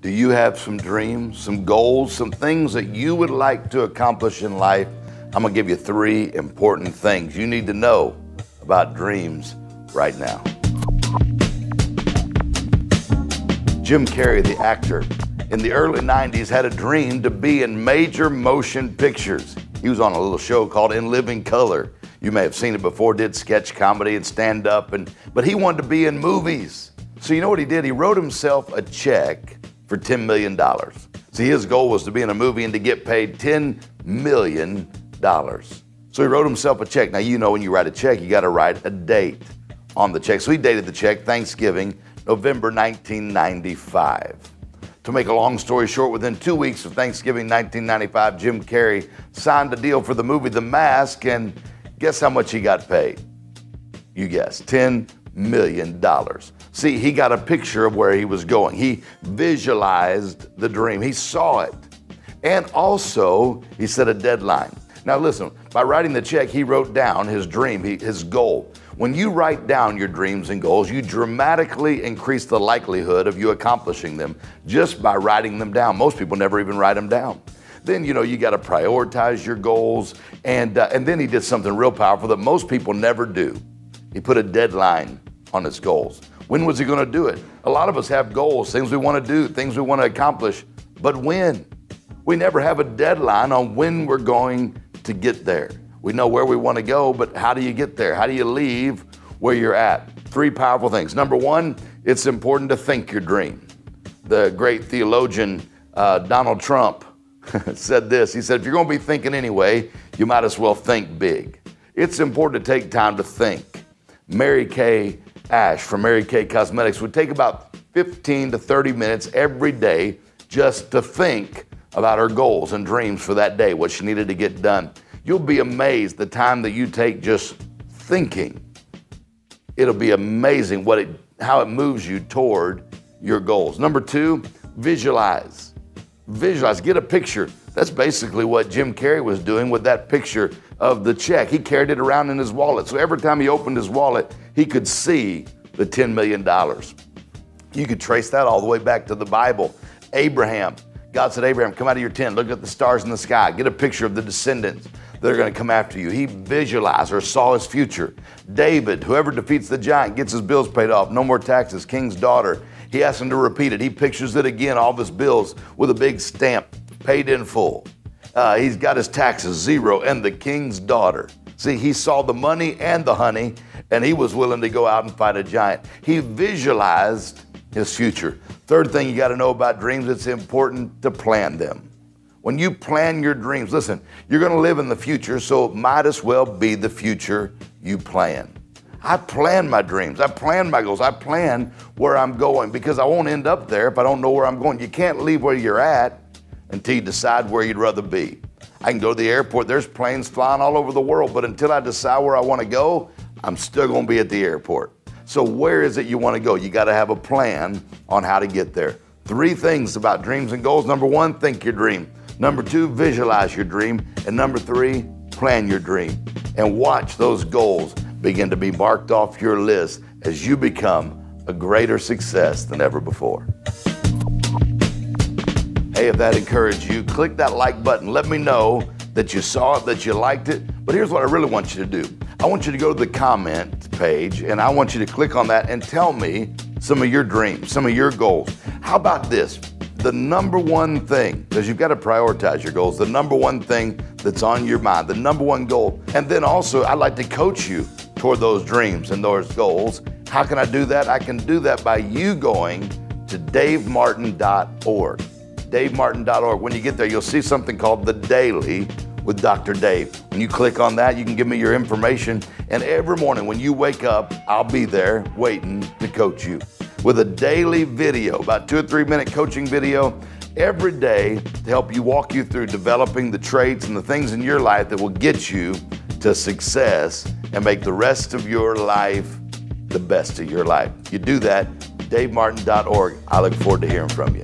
Do you have some dreams, some goals, some things that you would like to accomplish in life? I'm gonna give you 3 important things you need to know about dreams right now. Jim Carrey, the actor, in the early 90s had a dream to be in major motion pictures. He was on a little show called In Living Color. You may have seen it before, did sketch comedy and stand up, but he wanted to be in movies. So you know what he did? He wrote himself a check for $10 million. See, his goal was to be in a movie and to get paid $10 million. So he wrote himself a check. Now, you know when you write a check, you got to write a date on the check. So he dated the check Thanksgiving, November 1995. To make a long story short, within 2 weeks of Thanksgiving 1995, Jim Carrey signed a deal for the movie The Mask, and guess how much he got paid? You guessed, $10 million. See, he got a picture of where he was going. He visualized the dream. He saw it. And also, he set a deadline. Now listen, by writing the check, he wrote down his dream, his goal. When you write down your dreams and goals, you dramatically increase the likelihood of you accomplishing them just by writing them down. Most people never even write them down. Then, you got to prioritize your goals. And then he did something real powerful that most people never do. He put a deadline on his goals. When was he going to do it? A lot of us have goals, things we want to do, things we want to accomplish, but when? We never have a deadline on when we're going to get there. We know where we want to go, but how do you get there? How do you leave where you're at? 3 powerful things. Number 1, it's important to think your dream. The great theologian Donald Trump said this. He said, if you're going to be thinking anyway, you might as well think big. It's important to take time to think. Mary Kay Ash from Mary Kay Cosmetics would take about 15 to 30 minutes every day just to think about her goals and dreams for that day, what she needed to get done. You'll be amazed the time that you take just thinking. It'll be amazing how it moves you toward your goals. Number 2, visualize. Visualize, get a picture. That's basically what Jim Carrey was doing with that picture of the check. He carried it around in his wallet. So every time he opened his wallet, he could see the $10 million. You could trace that all the way back to the Bible. Abraham, God said, Abraham, come out of your tent, look at the stars in the sky, get a picture of the descendants that are going to come after you. He visualized or saw his future. David, whoever defeats the giant gets his bills paid off, no more taxes, king's daughter. He asked him to repeat it. He pictures it again, all of his bills with a big stamp, paid in full. He's got his taxes, 0, and the king's daughter. See, he saw the money and the honey, and he was willing to go out and fight a giant. He visualized his future. 3rd thing you got to know about dreams, it's important to plan them. When you plan your dreams, listen, you're going to live in the future, so it might as well be the future you plan. I plan my dreams. I plan my goals. I plan where I'm going because I won't end up there if I don't know where I'm going. You can't leave where you're at until you decide where you'd rather be. I can go to the airport. There's planes flying all over the world, but until I decide where I want to go, I'm still going to be at the airport. So where is it you want to go? You got to have a plan on how to get there. 3 things about dreams and goals. Number 1, think your dream. Number 2, visualize your dream. And number 3, plan your dream. And watch those goals begin to be marked off your list as you become a greater success than ever before. Hey, if that encouraged you, click that like button. Let me know that you saw it, that you liked it. But here's what I really want you to do. I want you to go to the comment page, and I want you to click on that and tell me some of your dreams, some of your goals. How about this? The number 1 thing, because you've got to prioritize your goals, the number 1 thing that's on your mind, the number 1 goal. And then also, I'd like to coach you toward those dreams and those goals. How can I do that? I can do that by you going to davemartin.org. davemartin.org. When you get there, you'll see something called The Daily with Dr. Dave. When you click on that, you can give me your information. And every morning when you wake up, I'll be there waiting to coach you with a daily video, about 2 or 3 minute coaching video every day to help you walk you through developing the traits and the things in your life that will get you to success and make the rest of your life the best of your life. You do that, davemartin.org. I look forward to hearing from you.